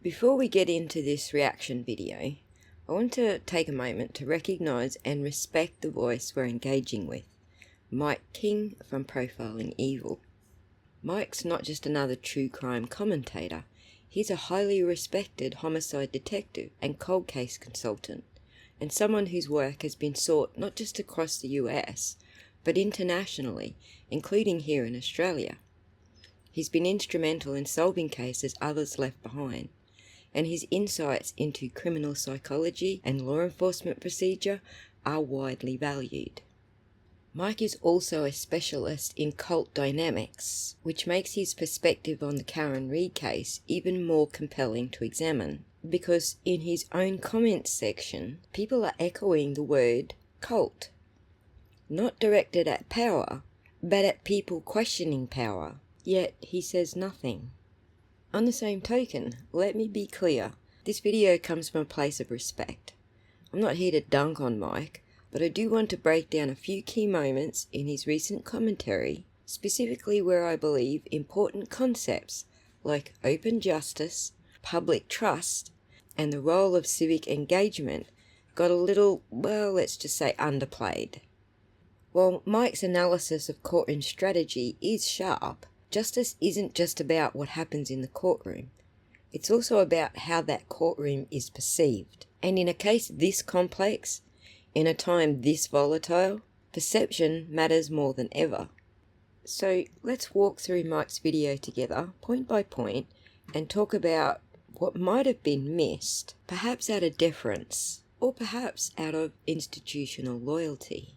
Before we get into this reaction video, I want to take a moment to recognise and respect the voice we're engaging with, Mike King from Profiling Evil. Mike's not just another true crime commentator, he's a highly respected homicide detective and cold case consultant, and someone whose work has been sought not just across the US, but internationally, including here in Australia. He's been instrumental in solving cases others left behind, and his insights into criminal psychology and law enforcement procedure are widely valued. Mike is also a specialist in cult dynamics, which makes his perspective on the Karen Read case even more compelling to examine, because in his own comments section, people are echoing the word cult, not directed at power, but at people questioning power, yet he says nothing. On the same token, let me be clear, this video comes from a place of respect. I'm not here to dunk on Mike, but I do want to break down a few key moments in his recent commentary, specifically where I believe important concepts like open justice, public trust, and the role of civic engagement got a little, well, let's just say underplayed. While Mike's analysis of courtroom strategy is sharp, justice isn't just about what happens in the courtroom. It's also about how that courtroom is perceived. And in a case this complex, in a time this volatile, perception matters more than ever. So let's walk through Mike's video together, point by point, and talk about what might have been missed, perhaps out of deference, or perhaps out of institutional loyalty.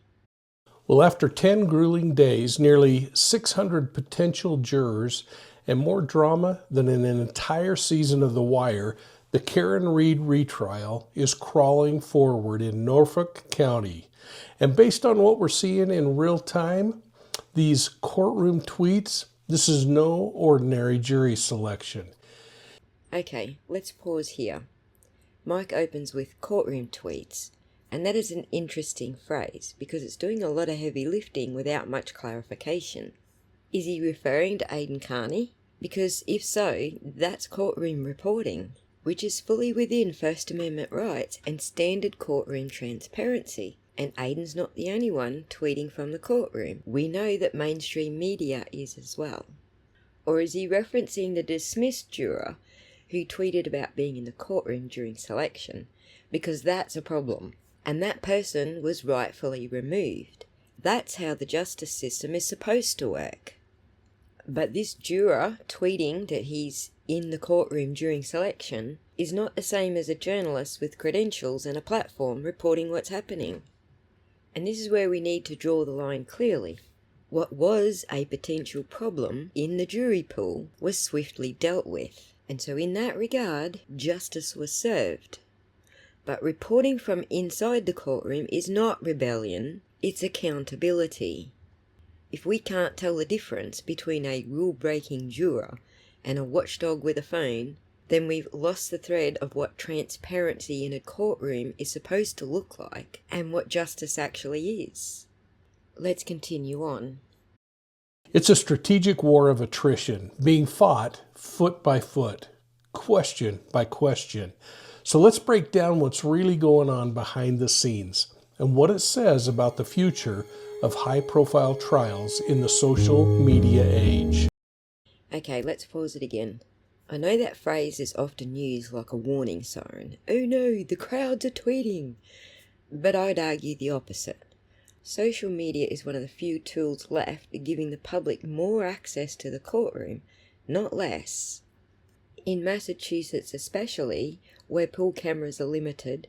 Well, after 10 grueling days, nearly 600 potential jurors, and more drama than in an entire season of The Wire, the Karen Read retrial is crawling forward in Norfolk County. And based on what we're seeing in real time, these courtroom tweets, this is no ordinary jury selection. Okay, let's pause here. Mike opens with courtroom tweets. And that is an interesting phrase, because it's doing a lot of heavy lifting without much clarification. Is he referring to Aidan Carney? Because if so, that's courtroom reporting, which is fully within First Amendment rights and standard courtroom transparency. And Aidan's not the only one tweeting from the courtroom. We know that mainstream media is as well. Or is he referencing the dismissed juror who tweeted about being in the courtroom during selection? Because that's a problem. And that person was rightfully removed. That's how the justice system is supposed to work. But this juror tweeting that he's in the courtroom during selection is not the same as a journalist with credentials and a platform reporting what's happening. And this is where we need to draw the line clearly. What was a potential problem in the jury pool was swiftly dealt with. And so in that regard, justice was served. But reporting from inside the courtroom is not rebellion, it's accountability. If we can't tell the difference between a rule-breaking juror and a watchdog with a phone, then we've lost the thread of what transparency in a courtroom is supposed to look like and what justice actually is. Let's continue on. It's a strategic war of attrition, being fought foot by foot, question by question. So let's break down what's really going on behind the scenes and what it says about the future of high-profile trials in the social media age. Okay, let's pause it again. I know that phrase is often used like a warning siren. Oh no, the crowds are tweeting. But I'd argue the opposite. Social media is one of the few tools left giving the public more access to the courtroom, not less. In Massachusetts especially, where pool cameras are limited,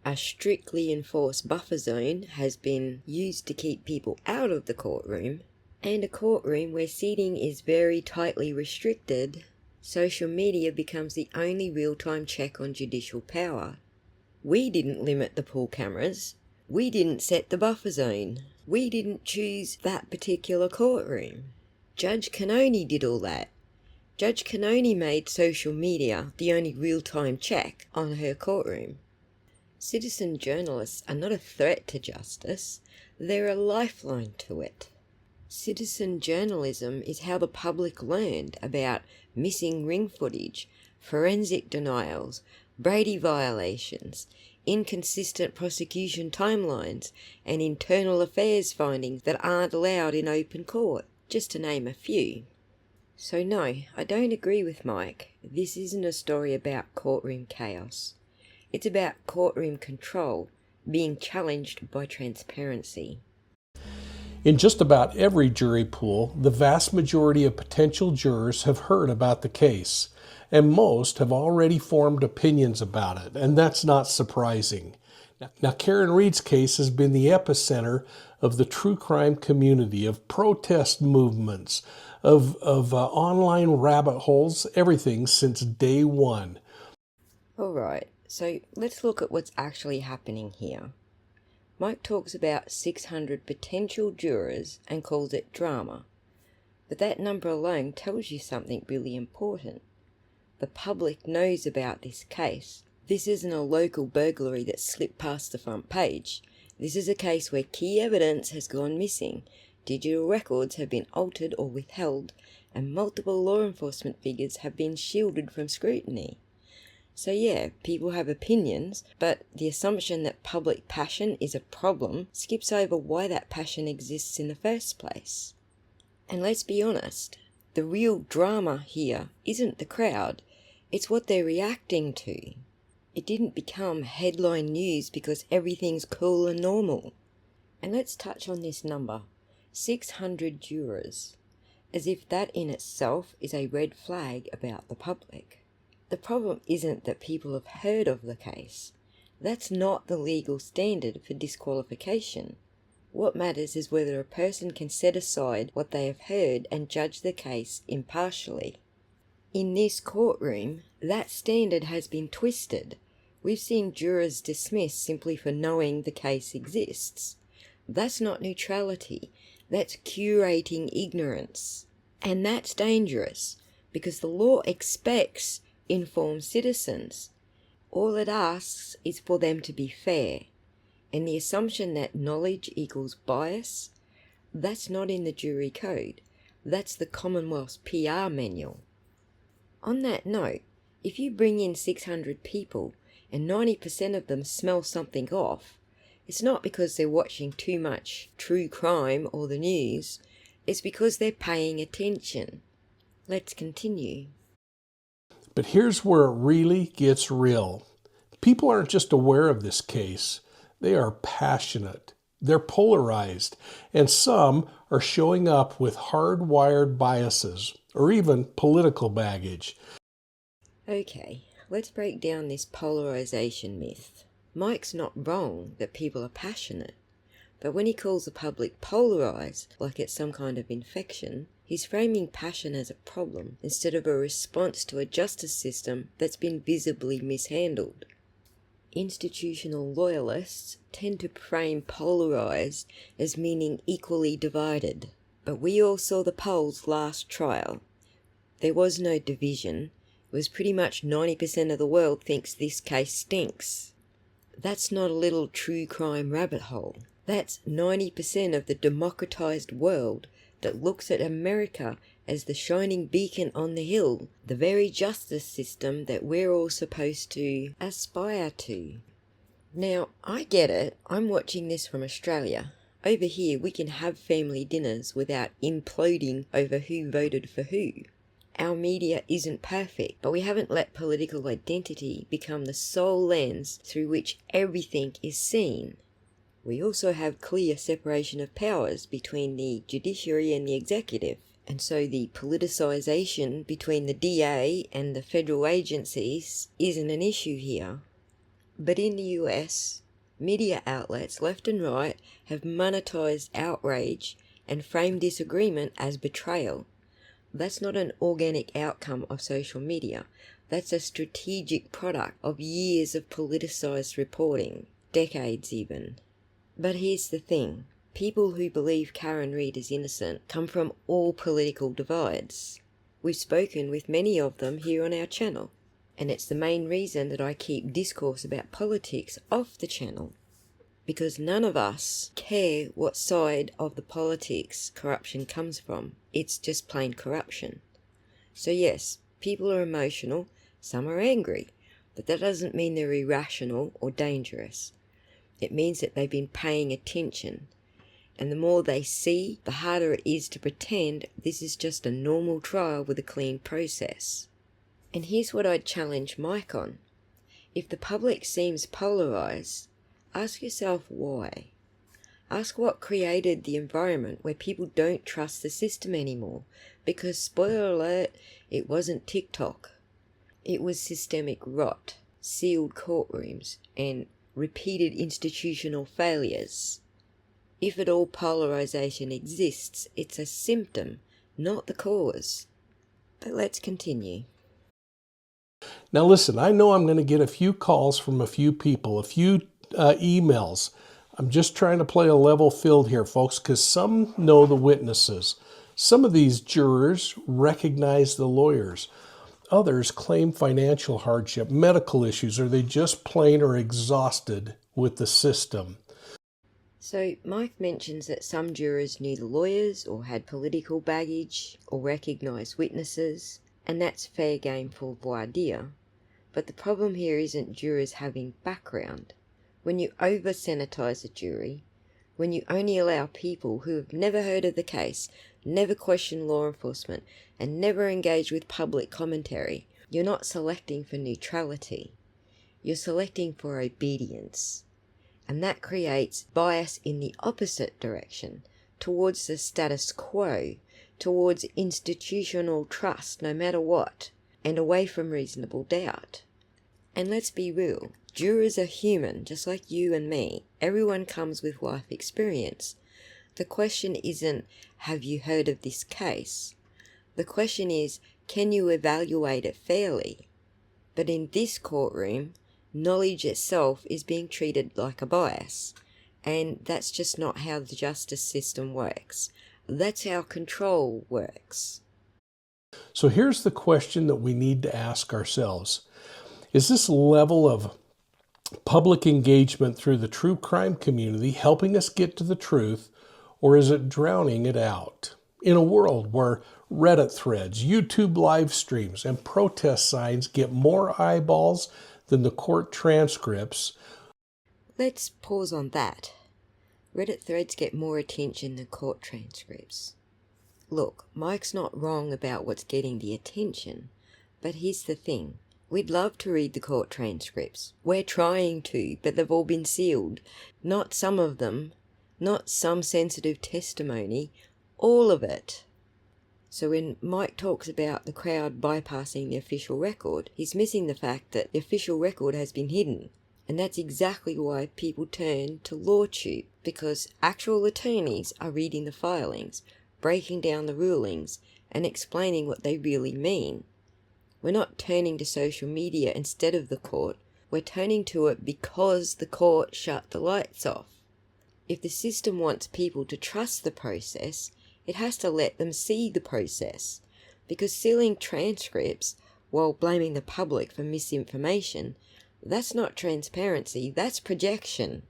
a strictly enforced buffer zone has been used to keep people out of the courtroom, and a courtroom where seating is very tightly restricted, social media becomes the only real-time check on judicial power. We didn't limit the pool cameras. We didn't set the buffer zone. We didn't choose that particular courtroom. Judge Cannoni did all that. Judge Cannoni made social media the only real-time check on her courtroom. Citizen journalists are not a threat to justice, they're a lifeline to it. Citizen journalism is how the public learned about missing ring footage, forensic denials, Brady violations, inconsistent prosecution timelines, and internal affairs findings that aren't allowed in open court, just to name a few. So no, I don't agree with Mike. This isn't a story about courtroom chaos. It's about courtroom control being challenged by transparency. In just about every jury pool, the vast majority of potential jurors have heard about the case, and most have already formed opinions about it, and that's not surprising. Now, Karen Read's case has been the epicenter of the true crime community, of protest movements, of online rabbit holes, everything since day one. Alright, so let's look at what's actually happening here. Mike talks about 600 potential jurors and calls it drama. But that number alone tells you something really important. The public knows about this case. This isn't a local burglary that slipped past the front page. This is a case where key evidence has gone missing, digital records have been altered or withheld, and multiple law enforcement figures have been shielded from scrutiny. So yeah, people have opinions, but the assumption that public passion is a problem skips over why that passion exists in the first place. And let's be honest, the real drama here isn't the crowd, it's what they're reacting to. It didn't become headline news because everything's cool and normal. And let's touch on this number, 600 jurors, as if that in itself is a red flag about the public. The problem isn't that people have heard of the case. That's not the legal standard for disqualification. What matters is whether a person can set aside what they have heard and judge the case impartially. In this courtroom, that standard has been twisted. We've seen jurors dismissed simply for knowing the case exists. That's not neutrality, that's curating ignorance. And that's dangerous, because the law expects informed citizens. All it asks is for them to be fair. And the assumption that knowledge equals bias, that's not in the jury code. That's the Commonwealth's PR manual. On that note, if you bring in 600 people and 90% of them smell something off, it's not because they're watching too much true crime or the news, it's because they're paying attention. Let's continue. But here's where it really gets real. People aren't just aware of this case, they are passionate. They're polarized, and some are showing up with hardwired biases or even political baggage. Okay, let's break down this polarization myth. Mike's not wrong that people are passionate, but when he calls the public polarized, like it's some kind of infection, he's framing passion as a problem instead of a response to a justice system that's been visibly mishandled. Institutional loyalists tend to frame polarized as meaning equally divided, but we all saw the polls last trial. There was no division. It was pretty much 90% of the world thinks this case stinks. That's not a little true crime rabbit hole. That's 90% of the democratized world that looks at America as the shining beacon on the hill, the very justice system that we're all supposed to aspire to. Now, I get it. I'm watching this from Australia. Over here, we can have family dinners without imploding over who voted for who. Our media isn't perfect, but we haven't let political identity become the sole lens through which everything is seen. We also have clear separation of powers between the judiciary and the executive, and so the politicisation between the DA and the federal agencies isn't an issue here. But in the US, media outlets left and right have monetised outrage and framed disagreement as betrayal. That's not an organic outcome of social media. That's a strategic product of years of politicised reporting, decades even. But here's the thing. People who believe Karen Read is innocent come from all political divides. We've spoken with many of them here on our channel, and it's the main reason that I keep discourse about politics off the channel. Because none of us care what side of the politics corruption comes from. It's just plain corruption. So yes, people are emotional, Some are angry, but that doesn't mean they're irrational or dangerous. It means that they've been paying attention. And the more they see, the harder it is to pretend this is just a normal trial with a clean process. And here's what I'd challenge Mike on. If the public seems polarised, ask yourself why. Ask what created the environment where people don't trust the system anymore. Because, spoiler alert, it wasn't TikTok. It was systemic rot, sealed courtrooms, and repeated institutional failures. If at all polarisation exists, it's a symptom, not the cause. But let's continue. Now listen, I know I'm going to get a few calls from a few people, a few emails. I'm just trying to play a level field here, folks, because some know the witnesses. Some of these jurors recognize the lawyers. Others claim financial hardship, medical issues, or they just plain are exhausted with the system. So Mike mentions that some jurors knew the lawyers or had political baggage or recognised witnesses, and that's fair game for voir dire. But the problem here isn't jurors having background. When you over-sanitise a jury, when you only allow people who have never heard of the case, never questioned law enforcement, and never engaged with public commentary, you're not selecting for neutrality. You're selecting for obedience. And that creates bias in the opposite direction, towards the status quo, towards institutional trust no matter what, and away from reasonable doubt. And let's be real, jurors are human, just like you and me. Everyone comes with life experience. The question isn't, have you heard of this case? The question is, can you evaluate it fairly? But in this courtroom, knowledge itself is being treated like a bias. And that's just not how the justice system works. That's how control works. So here's the question that we need to ask ourselves. Is this level of public engagement through the true crime community helping us get to the truth, or is it drowning it out? In a world where Reddit threads, YouTube live streams, and protest signs get more eyeballs than the court transcripts. Let's pause on that. Reddit threads get more attention than court transcripts. Look, Mike's not wrong about what's getting the attention, but here's the thing. We'd love to read the court transcripts. We're trying to, but they've all been sealed. Not some of them, not some sensitive testimony, all of it. So when Mike talks about the crowd bypassing the official record, he's missing the fact that the official record has been hidden. And that's exactly why people turn to LawTube, because actual attorneys are reading the filings, breaking down the rulings, and explaining what they really mean. We're not turning to social media instead of the court. We're turning to it because the court shut the lights off. If the system wants people to trust the process, it has to let them see the process. Because sealing transcripts while blaming the public for misinformation, that's not transparency, that's projection.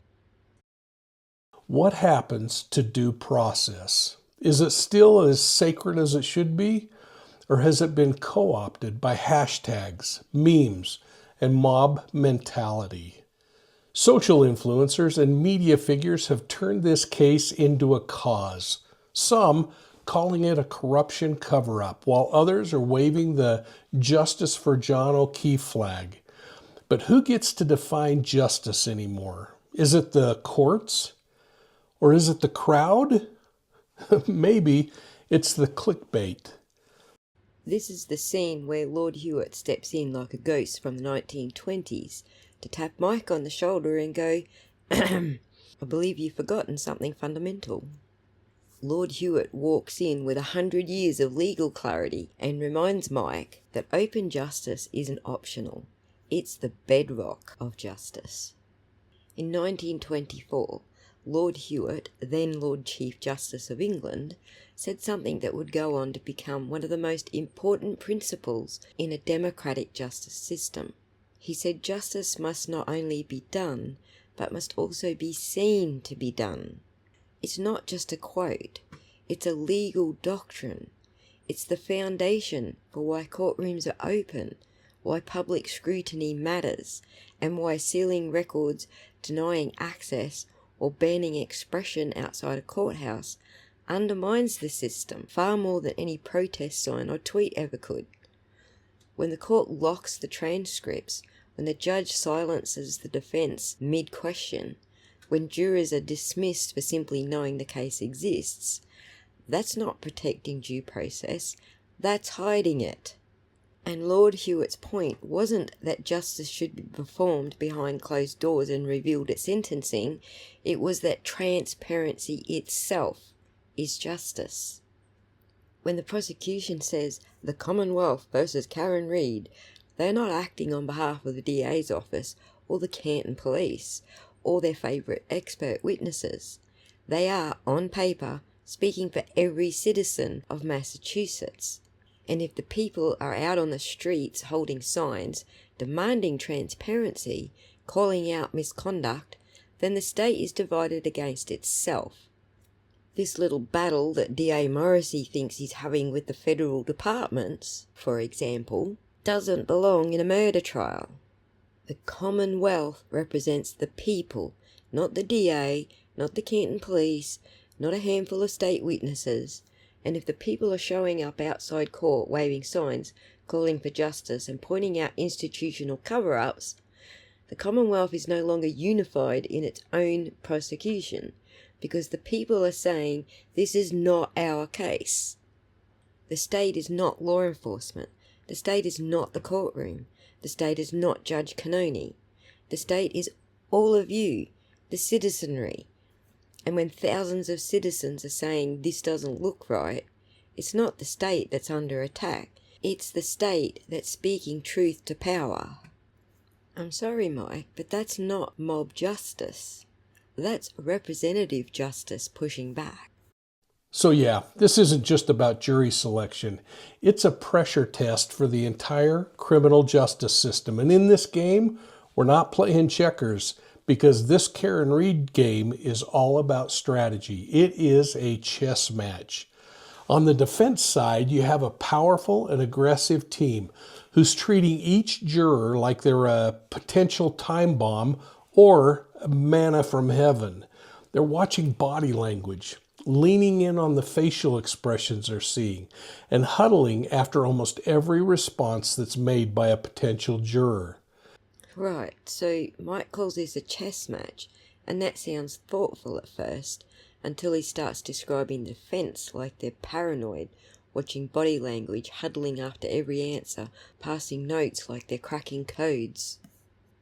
What happens to due process? Is it still as sacred as it should be? Or has it been co-opted by hashtags, memes, and mob mentality? Social influencers and media figures have turned this case into a cause. Some calling it a corruption cover-up, while others are waving the Justice for John O'Keefe flag. But who gets to define justice anymore? Is it the courts? Or is it the crowd? Maybe it's the clickbait. This is the scene where Lord Hewitt steps in like a ghost from the 1920s to tap Mike on the shoulder and go, I believe you've forgotten something fundamental. Lord Hewitt walks in with 100 years of legal clarity and reminds Mike that open justice isn't optional. It's the bedrock of justice. In 1924, Lord Hewitt, then Lord Chief Justice of England, said something that would go on to become one of the most important principles in a democratic justice system. He said justice must not only be done, but must also be seen to be done. It's not just a quote, it's a legal doctrine. It's the foundation for why courtrooms are open, why public scrutiny matters, and why sealing records, denying access, or banning expression outside a courthouse undermines the system far more than any protest sign or tweet ever could. When the court locks the transcripts, when the judge silences the defence mid-question, when jurors are dismissed for simply knowing the case exists, that's not protecting due process, that's hiding it. And Lord Hewitt's point wasn't that justice should be performed behind closed doors and revealed at sentencing, it was that transparency itself is justice. When the prosecution says the Commonwealth versus Karen Read, they're not acting on behalf of the DA's office or the Canton Police or their favourite expert witnesses. They are, on paper, speaking for every citizen of Massachusetts. And if the people are out on the streets holding signs, demanding transparency, calling out misconduct, then the state is divided against itself. This little battle that DA Morrissey thinks he's having with the federal departments, for example, doesn't belong in a murder trial. The Commonwealth represents the people, not the DA, not the Canton Police, not a handful of state witnesses. And if the people are showing up outside court waving signs, calling for justice and pointing out institutional cover-ups, the Commonwealth is no longer unified in its own prosecution, because the people are saying this is not our case. The state is not law enforcement. The state is not the courtroom. The state is not Judge Cannoni. The state is all of you, the citizenry. And when thousands of citizens are saying this doesn't look right, it's not the state that's under attack. It's the state that's speaking truth to power. I'm sorry, Mike, but that's not mob justice. That's representative justice pushing back. So yeah, this isn't just about jury selection. It's a pressure test for the entire criminal justice system. And in this game, we're not playing checkers, because this Karen Read game is all about strategy. It is a chess match. On the defense side, you have a powerful and aggressive team who's treating each juror like they're a potential time bomb or manna from heaven. They're watching body language, leaning in on the facial expressions they're seeing, and huddling after almost every response that's made by a potential juror. Right, so Mike calls this a chess match, and that sounds thoughtful at first, until he starts describing the defence like they're paranoid, watching body language, huddling after every answer, passing notes like they're cracking codes.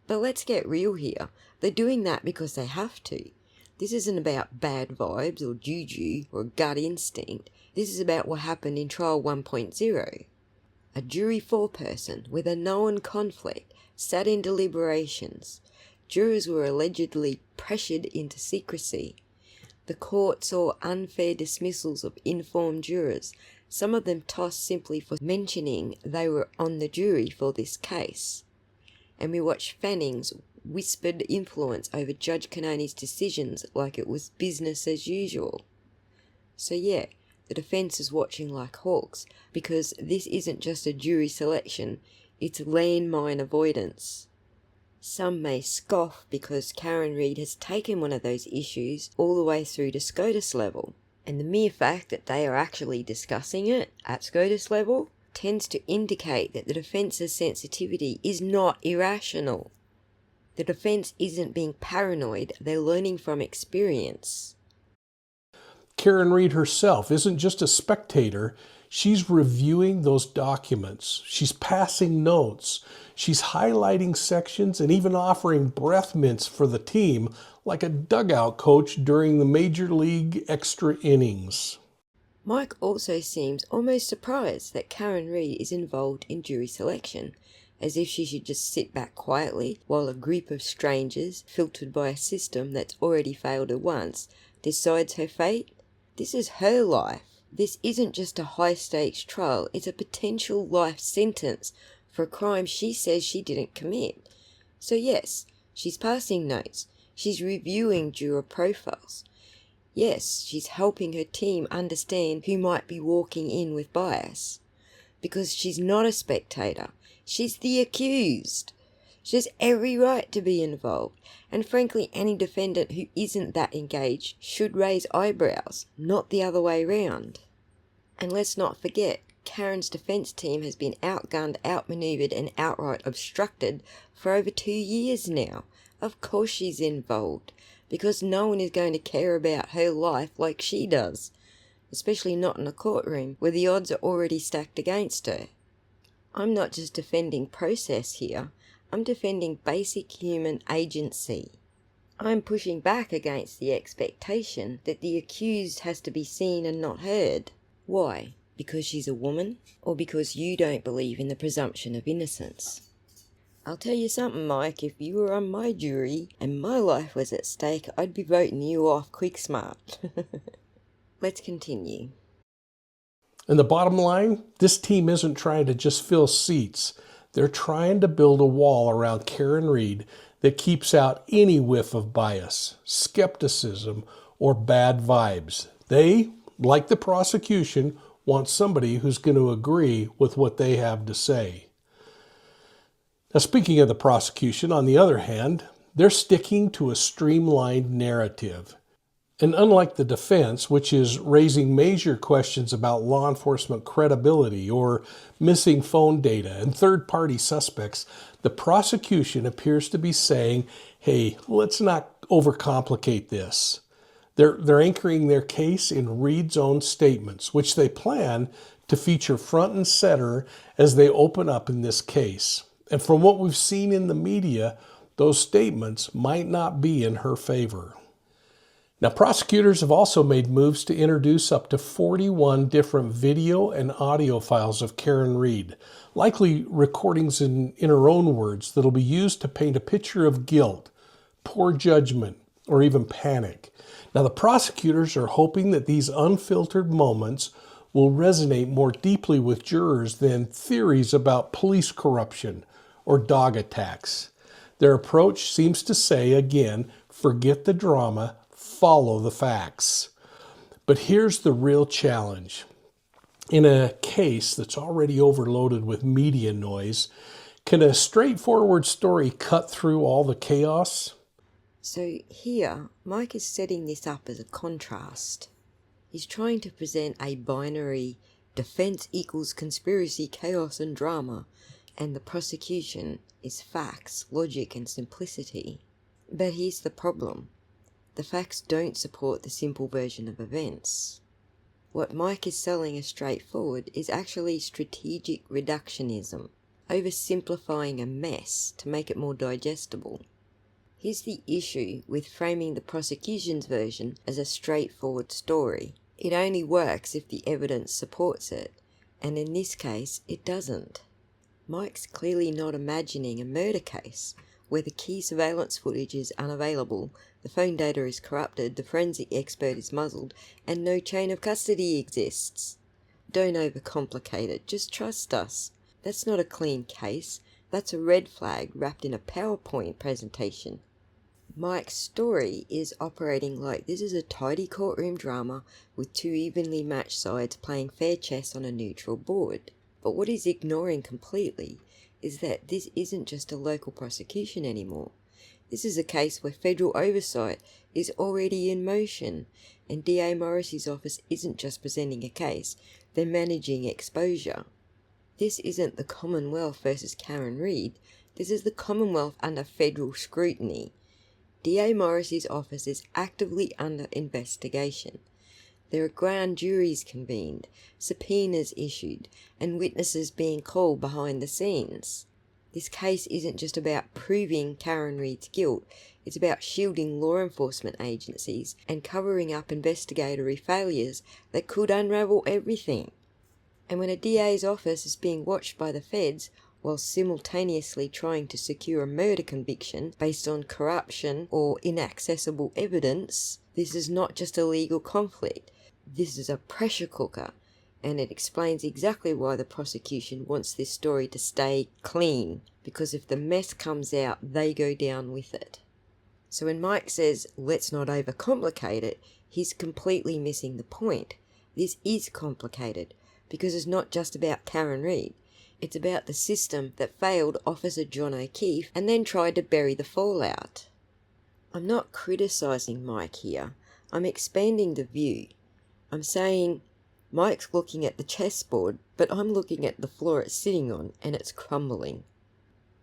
But let's get real here. They're doing that because they have to. This isn't about bad vibes or juju or gut instinct. This is about what happened in Trial 1.0. A jury foreperson with a known conflict sat in deliberations. Jurors were allegedly pressured into secrecy. The court saw unfair dismissals of informed jurors, some of them tossed simply for mentioning they were on the jury for this case. And we watched Fanning's whispered influence over Judge Cannoni's decisions like it was business as usual. So yeah, the defence is watching like hawks, because this isn't just a jury selection, it's landmine avoidance. Some may scoff because Karen Read has taken one of those issues all the way through to SCOTUS level, and the mere fact that they are actually discussing it at SCOTUS level tends to indicate that the defence's sensitivity is not irrational. The defense isn't being paranoid, they're learning from experience. Karen Read herself isn't just a spectator. She's reviewing those documents. She's passing notes. She's highlighting sections and even offering breath mints for the team, like a dugout coach during the Major League extra innings. Mike also seems almost surprised that Karen Read is involved in jury selection, as if she should just sit back quietly while a group of strangers, filtered by a system that's already failed her once, decides her fate. This is her life. This isn't just a high-stakes trial, it's a potential life sentence for a crime she says she didn't commit. So yes, she's passing notes, she's reviewing juror profiles. Yes, she's helping her team understand who might be walking in with bias. Because she's not a spectator, She's the accused. She has every right to be involved, and frankly any defendant who isn't that engaged should raise eyebrows, not the other way round. And let's not forget, Karen's defence team has been outgunned, outmanoeuvred and outright obstructed for over 2 years now. Of course she's involved, because no one is going to care about her life like she does, especially not in a courtroom where the odds are already stacked against her. I'm not just defending process here, I'm defending basic human agency. I'm pushing back against the expectation that the accused has to be seen and not heard. Why? Because she's a woman? Or because you don't believe in the presumption of innocence? I'll tell you something, Mike, if you were on my jury and my life was at stake, I'd be voting you off quick smart. Let's continue. And the bottom line, this team isn't trying to just fill seats. They're trying to build a wall around Karen Read that keeps out any whiff of bias, skepticism, or bad vibes. They, like the prosecution, want somebody who's going to agree with what they have to say. Now, speaking of the prosecution, on the other hand, they're sticking to a streamlined narrative. And unlike the defense, which is raising major questions about law enforcement credibility or missing phone data and third-party suspects, the prosecution appears to be saying, hey, let's not overcomplicate this. They're anchoring their case in Read's own statements, which they plan to feature front and center as they open up in this case. And from what we've seen in the media, those statements might not be in her favor. Now, prosecutors have also made moves to introduce up to 41 different video and audio files of Karen Read, likely recordings in her own words that'll be used to paint a picture of guilt, poor judgment, or even panic. Now, the prosecutors are hoping that these unfiltered moments will resonate more deeply with jurors than theories about police corruption or dog attacks. Their approach seems to say, again, forget the drama, follow the facts. But here's the real challenge. In a case that's already overloaded with media noise, can a straightforward story cut through all the chaos? So here, Mike is setting this up as a contrast. He's trying to present a binary defense equals conspiracy, chaos and drama, and the prosecution is facts, logic and simplicity. But here's the problem. The facts don't support the simple version of events. What Mike is selling as straightforward is actually strategic reductionism, oversimplifying a mess to make it more digestible. Here's the issue with framing the prosecution's version as a straightforward story. It only works if the evidence supports it, and in this case, it doesn't. Mike's clearly not imagining a murder case where the key surveillance footage is unavailable, the phone data is corrupted, the forensic expert is muzzled, and no chain of custody exists. Don't overcomplicate it, just trust us. That's not a clean case, that's a red flag wrapped in a PowerPoint presentation. Mike's story is operating like this is a tidy courtroom drama with two evenly matched sides playing fair chess on a neutral board. But what he's ignoring completely is that this isn't just a local prosecution anymore. This is a case where federal oversight is already in motion, and DA Morrissey's office isn't just presenting a case, they're managing exposure. This isn't the Commonwealth versus Karen Read, this is the Commonwealth under federal scrutiny. DA Morrissey's office is actively under investigation. There are grand juries convened, subpoenas issued, and witnesses being called behind the scenes. This case isn't just about proving Karen Read's guilt, it's about shielding law enforcement agencies and covering up investigatory failures that could unravel everything. And when a DA's office is being watched by the feds, while simultaneously trying to secure a murder conviction based on corruption or inaccessible evidence, this is not just a legal conflict. This is a pressure cooker, and it explains exactly why the prosecution wants this story to stay clean, because if the mess comes out, they go down with it. So when Mike says, let's not overcomplicate it, he's completely missing the point. This is complicated, because it's not just about Karen Read. It's about the system that failed Officer John O'Keefe and then tried to bury the fallout. I'm not criticising Mike here. I'm expanding the view. I'm saying Mike's looking at the chessboard, but I'm looking at the floor it's sitting on, and it's crumbling.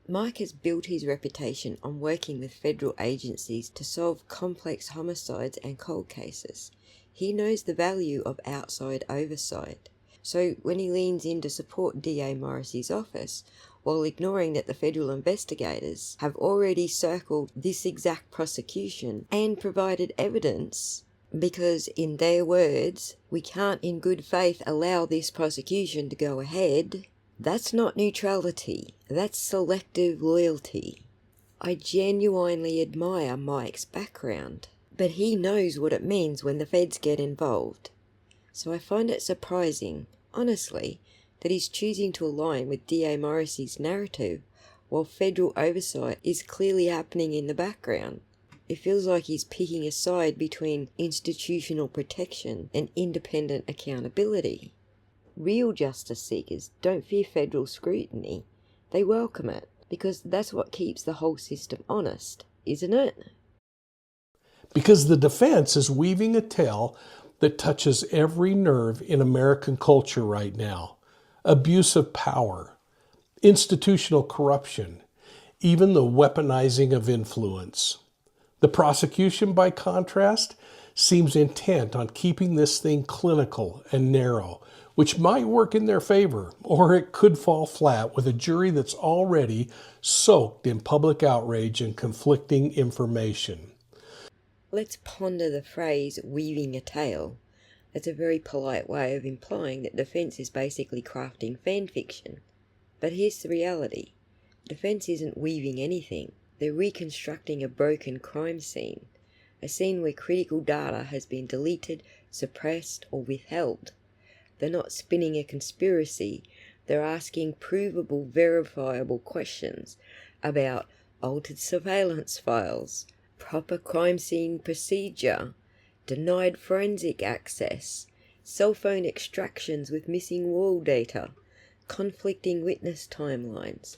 Mike has built his reputation on working with federal agencies to solve complex homicides and cold cases. He knows the value of outside oversight. So when he leans in to support DA Morrissey's office, while ignoring that the federal investigators have already circled this exact prosecution and provided evidence, because in their words, we can't in good faith allow this prosecution to go ahead, that's not neutrality, that's selective loyalty. I genuinely admire Mike's background, but he knows what it means when the feds get involved. So I find it surprising, honestly, that he's choosing to align with DA Morrissey's narrative while federal oversight is clearly happening in the background. It feels like he's picking a side between institutional protection and independent accountability. Real justice seekers don't fear federal scrutiny. They welcome it, because that's what keeps the whole system honest, isn't it? Because the defense is weaving a tale that touches every nerve in American culture right now. Abuse of power, institutional corruption, even the weaponizing of influence. The prosecution, by contrast, seems intent on keeping this thing clinical and narrow, which might work in their favor, or it could fall flat with a jury that's already soaked in public outrage and conflicting information. Let's ponder the phrase weaving a tale. That's a very polite way of implying that defense is basically crafting fan fiction. But here's the reality. Defense isn't weaving anything. They're reconstructing a broken crime scene. A scene where critical data has been deleted, suppressed, or withheld. They're not spinning a conspiracy. They're asking provable, verifiable questions about altered surveillance files, proper crime scene procedure, denied forensic access, cell phone extractions with missing wall data, conflicting witness timelines,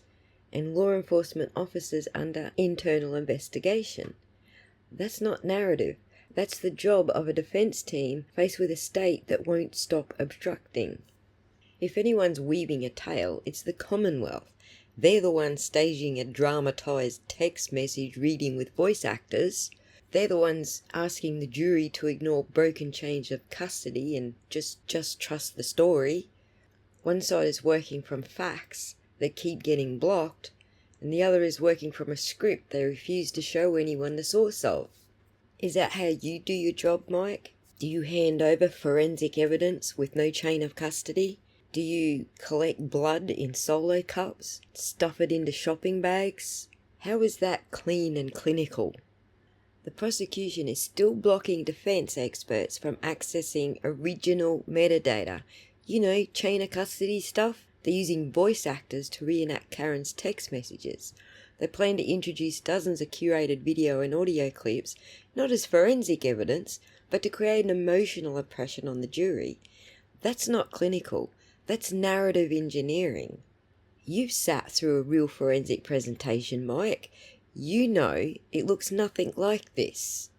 and law enforcement officers under internal investigation. That's not narrative. That's the job of a defense team faced with a state that won't stop obstructing. If anyone's weaving a tale, it's the Commonwealth. They're the ones staging a dramatized text message reading with voice actors. They're the ones asking the jury to ignore broken chains of custody and just trust the story. One side is working from facts that keep getting blocked, and the other is working from a script they refuse to show anyone the source of. Is that how you do your job, Mike? Do you hand over forensic evidence with no chain of custody? Do you collect blood in solo cups, stuff it into shopping bags? How is that clean and clinical? The prosecution is still blocking defense experts from accessing original metadata. You know, chain of custody stuff. They're using voice actors to reenact Karen's text messages. They plan to introduce dozens of curated video and audio clips, not as forensic evidence, but to create an emotional impression on the jury. That's not clinical. That's narrative engineering. You've sat through a real forensic presentation, Mike. You know it looks nothing like this.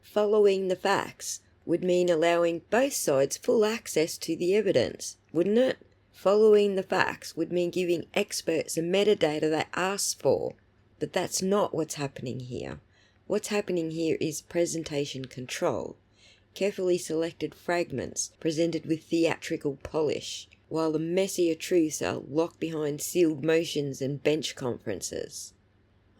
Following the facts would mean allowing both sides full access to the evidence, wouldn't it? Following the facts would mean giving experts the metadata they asked for. But that's not what's happening here. What's happening here is presentation control. Carefully selected fragments presented with theatrical polish, while the messier truths are locked behind sealed motions and bench conferences.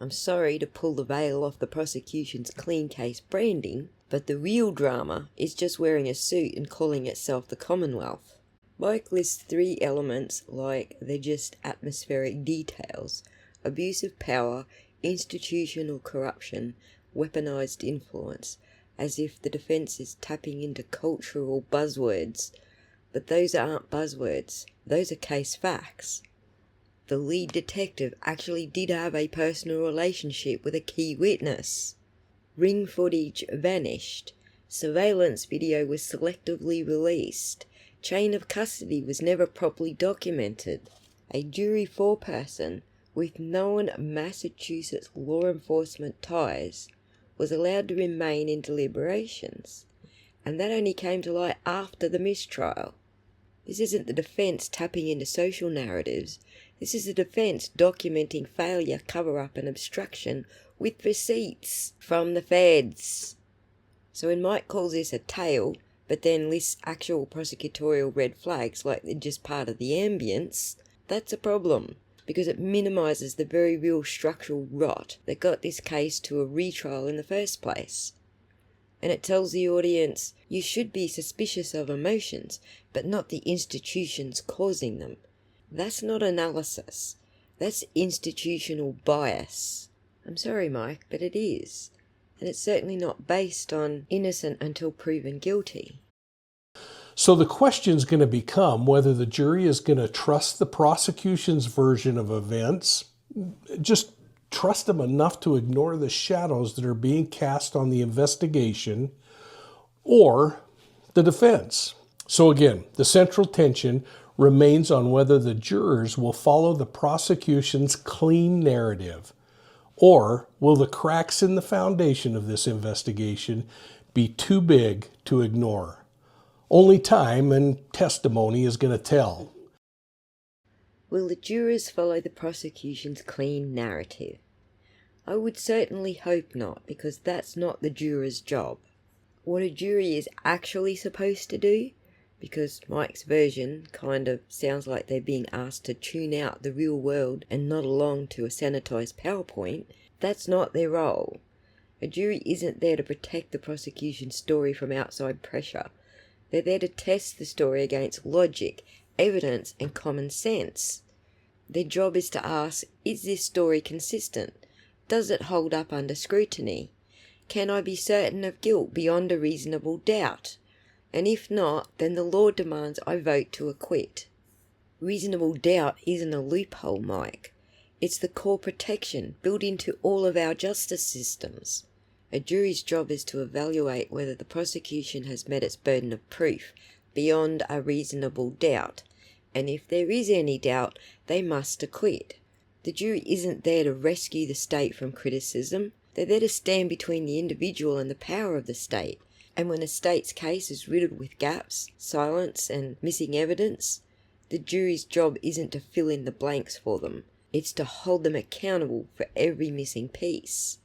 I'm sorry to pull the veil off the prosecution's clean case branding, but the real drama is just wearing a suit and calling itself the Commonwealth. Mike lists 3 elements like they're just atmospheric details: abuse of power, institutional corruption, weaponized influence, as if the defense is tapping into cultural buzzwords. But those aren't buzzwords, those are case facts. The lead detective actually did have a personal relationship with a key witness. Ring footage vanished. Surveillance video was selectively released. Chain of custody was never properly documented. a jury foreperson with known Massachusetts law enforcement ties was allowed to remain in deliberations, and that only came to light after the mistrial. This isn't the defence tapping into social narratives. This is the defence documenting failure, cover-up and obstruction with receipts from the feds. So when Mike calls this a tale, but then lists actual prosecutorial red flags like they're just part of the ambience, that's a problem, because it minimises the very real structural rot that got this case to a retrial in the first place. And it tells the audience, you should be suspicious of emotions, but not the institutions causing them. That's not analysis. That's institutional bias. I'm sorry, Mike, but it is. And it's certainly not based on innocent until proven guilty. So the question's going to become whether the jury is going to trust the prosecution's version of events, just trust them enough to ignore the shadows that are being cast on the investigation, or the defense. So again, the central tension remains on whether the jurors will follow the prosecution's clean narrative, or will the cracks in the foundation of this investigation be too big to ignore? Only time and testimony is going to tell. Will the jurors follow the prosecution's clean narrative? I would certainly hope not, because that's not the juror's job. What a jury is actually supposed to do, because Mike's version kind of sounds like they're being asked to tune out the real world and nod along to a sanitized PowerPoint, that's not their role. A jury isn't there to protect the prosecution's story from outside pressure. They're there to test the story against logic, evidence, and common sense. Their job is to ask, is this story consistent? Does it hold up under scrutiny? Can I be certain of guilt beyond a reasonable doubt? And if not, then the law demands I vote to acquit. Reasonable doubt isn't a loophole, Mike. It's the core protection built into all of our justice systems. A jury's job is to evaluate whether the prosecution has met its burden of proof beyond a reasonable doubt, and if there is any doubt, they must acquit. The jury isn't there to rescue the state from criticism. They're there to stand between the individual and the power of the state. And when a state's case is riddled with gaps, silence, and missing evidence, the jury's job isn't to fill in the blanks for them. It's to hold them accountable for every missing piece.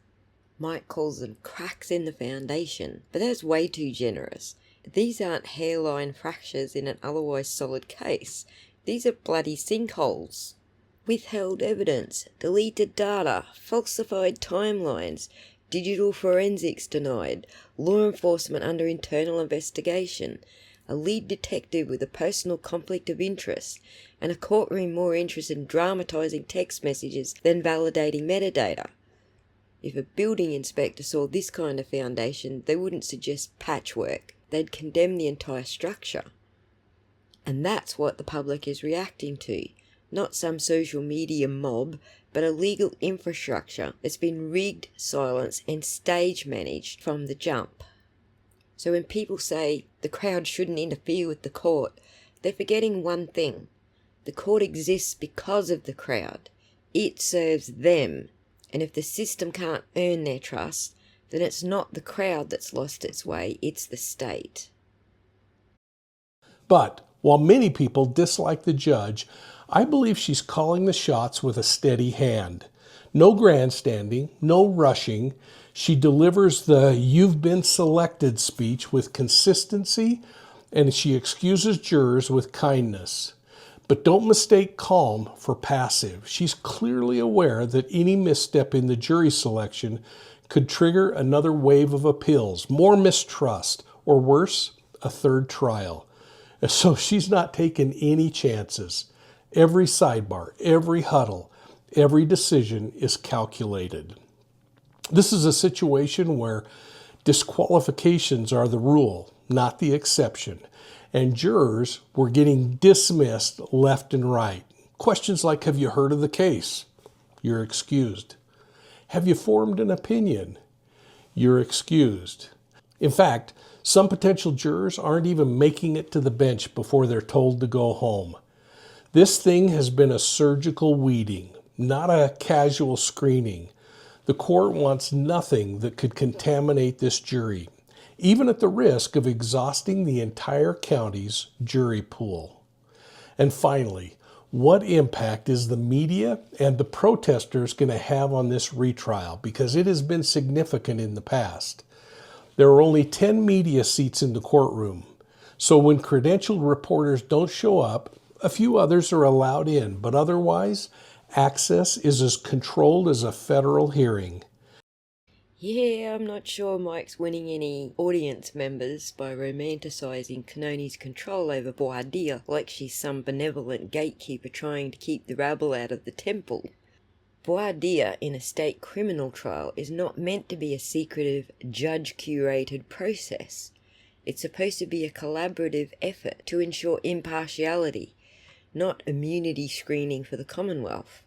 Mike calls them cracks in the foundation, but that's way too generous. These aren't hairline fractures in an otherwise solid case. These are bloody sinkholes. Withheld evidence, deleted data, falsified timelines, digital forensics denied, law enforcement under internal investigation, a lead detective with a personal conflict of interest, and a courtroom more interested in dramatising text messages than validating metadata. If a building inspector saw this kind of foundation, they wouldn't suggest patchwork. They'd condemn the entire structure. And that's what the public is reacting to. Not some social media mob, but a legal infrastructure that's been rigged, silenced, and stage managed from the jump. So when people say the crowd shouldn't interfere with the court, they're forgetting one thing. The court exists because of the crowd. It serves them. And if the system can't earn their trust, then it's not the crowd that's lost its way, it's the state. But while many people dislike the judge, I believe she's calling the shots with a steady hand. No grandstanding, no rushing. She delivers the "you've been selected" speech with consistency, and she excuses jurors with kindness. But don't mistake calm for passive. She's clearly aware that any misstep in the jury selection could trigger another wave of appeals, more mistrust, or worse, a third trial. So she's not taking any chances. Every sidebar, every huddle, every decision is calculated. This is a situation where disqualifications are the rule, not the exception. And jurors were getting dismissed left and right. Questions like, have you heard of the case? You're excused. Have you formed an opinion? You're excused. In fact, some potential jurors aren't even making it to the bench before they're told to go home. This thing has been a surgical weeding, not a casual screening. The court wants nothing that could contaminate this jury, even at the risk of exhausting the entire county's jury pool. And finally, what impact is the media and the protesters going to have on this retrial? Because it has been significant in the past. There are only 10 media seats in the courtroom, so when credentialed reporters don't show up, a few others are allowed in, but otherwise, access is as controlled as a federal hearing. Yeah, I'm not sure Mike's winning any audience members by romanticising Kanoni's control over Boadilla like she's some benevolent gatekeeper trying to keep the rabble out of the temple. Boadilla in a state criminal trial is not meant to be a secretive, judge-curated process. It's supposed to be a collaborative effort to ensure impartiality, not immunity screening for the Commonwealth.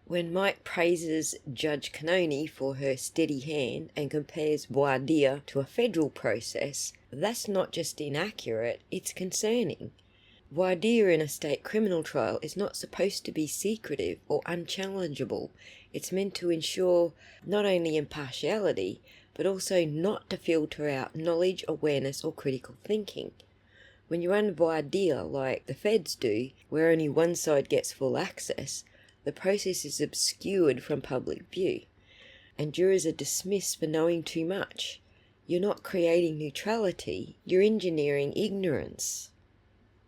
When Mike praises Judge Kanoni for her steady hand and compares Boadilla to a federal process, that's not just inaccurate, it's concerning. Boadilla in a state criminal trial is not supposed to be secretive or unchallengeable. It's meant to ensure not only impartiality, but also not to filter out knowledge, awareness, or critical thinking. When you run Boadilla like the feds do, where only one side gets full access, the process is obscured from public view, and jurors are dismissed for knowing too much. You're not creating neutrality, you're engineering ignorance.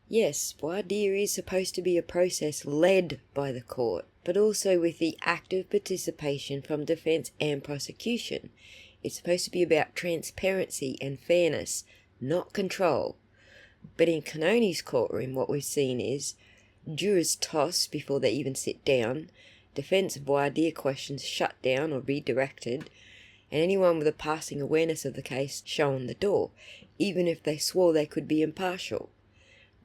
Yes, voir dire is supposed to be a process led by the court, but also with the active participation from defence and prosecution. It's supposed to be about transparency and fairness, not control. But in Kanoni's courtroom, what we've seen is jurors tossed before they even sit down, defence voir dire questions shut down or redirected, and anyone with a passing awareness of the case shown the door, even if they swore they could be impartial.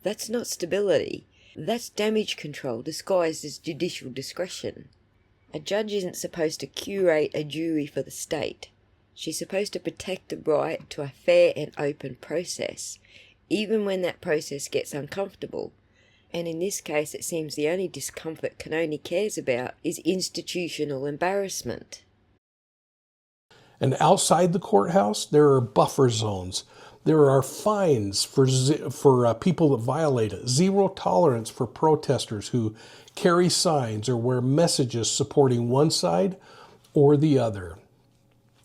That's not stability. That's damage control disguised as judicial discretion. A judge isn't supposed to curate a jury for the state. She's supposed to protect the right to a fair and open process, even when that process gets uncomfortable. And in this case, it seems the only discomfort Kanoni cares about is institutional embarrassment. And outside the courthouse, there are buffer zones. There are fines for people that violate it. Zero tolerance for protesters who carry signs or wear messages supporting one side or the other.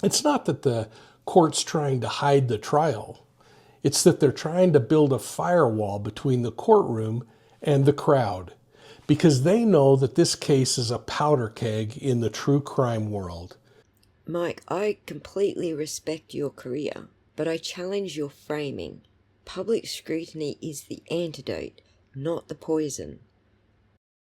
It's not that the court's trying to hide the trial. It's that they're trying to build a firewall between the courtroom and the crowd, because they know that this case is a powder keg in the true crime world. Mike, I completely respect your career, but I challenge your framing. Public scrutiny is the antidote, not the poison.